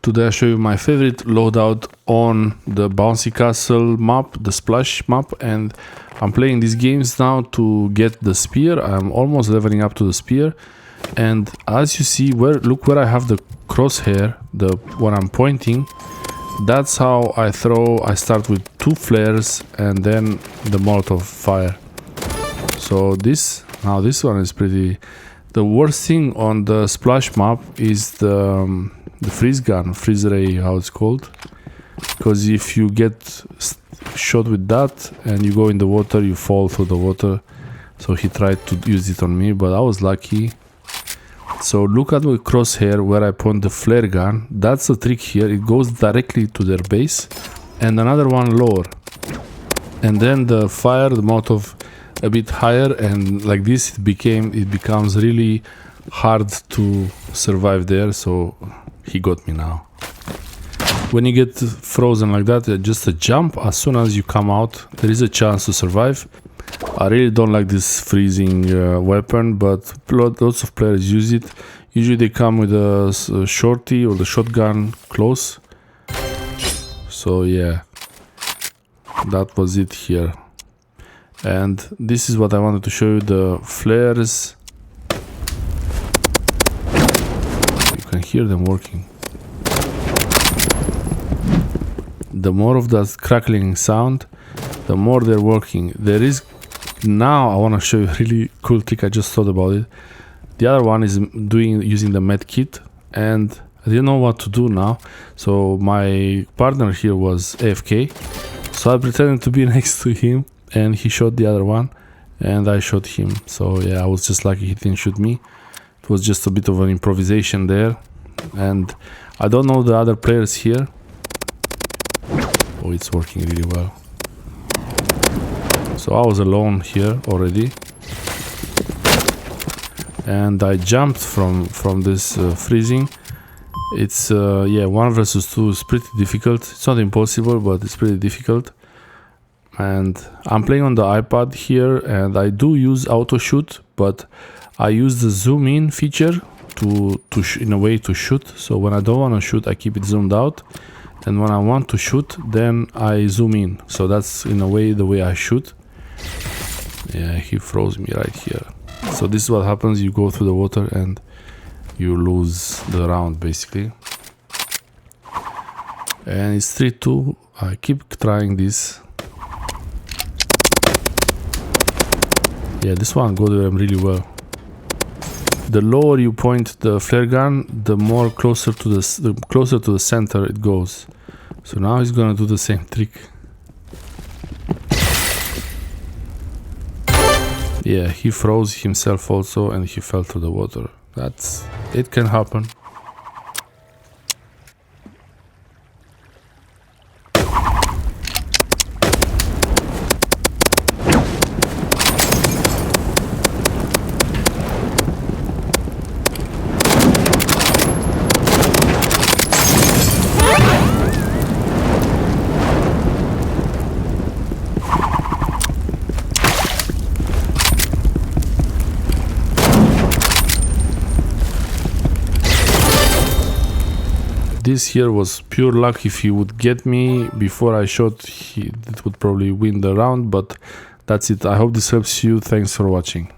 Today I show you my favorite loadout on the bouncy castle map, the splash map, and I'm playing these games now to get the spear. I'm almost leveling up to the spear, and as you see, look where I have the crosshair, when I'm pointing. That's how I throw. I start with 2 flares and then the Molotov fire. So this one is pretty. The worst thing on the splash map is the freeze gun, freeze ray, how it's called. Because if you get shot with that and you go in the water, you fall through the water. So he tried to use it on me, but I was lucky. So look at my crosshair where I point the flare gun. That's the trick here. It goes directly to their base, and another one lower. And then the fire, the Molotov, a bit higher, and like this it becomes really hard to survive there. So he got me now. When you get frozen like that, just a jump. As soon as you come out, there is a chance to survive. I really don't like this freezing weapon, but lots of players use it. Usually they come with a shorty or the shotgun close. So yeah, that was it here. And this is what I wanted to show you, the flares. You can hear them working. The more of that crackling sound, the more they're working. There is now, I want to show you a really cool trick. I just thought about it. The other one is using the med kit, and I didn't know what to do now. So my partner here was AFK, so I pretended to be next to him, and he shot the other one, and I shot him. So yeah, I was just lucky he didn't shoot me. It was just a bit of an improvisation there, and I don't know the other players here. Oh, it's working really well. So I was alone here already, and I jumped from this freezing. It's yeah, 1 versus 2 is pretty difficult. It's not impossible, but it's pretty difficult. And I'm playing on the iPad here, and I do use auto shoot, but I use the zoom in feature in a way to shoot. So when I don't want to shoot, I keep it zoomed out, and when I want to shoot, then I zoom in. So that's in a way the way I shoot. Yeah, he froze me right here. So this is what happens. You go through the water and you lose the round basically. And it's 3-2. I keep trying this. Yeah, this one got them really well. The lower you point the flare gun, the more closer to the center it goes. So now he's gonna do the same trick. Yeah, he froze himself also, and he fell through the water. It can happen. This here was pure luck. If he would get me before I shot, it would probably win the round, but that's it. I hope this helps you. Thanks for watching.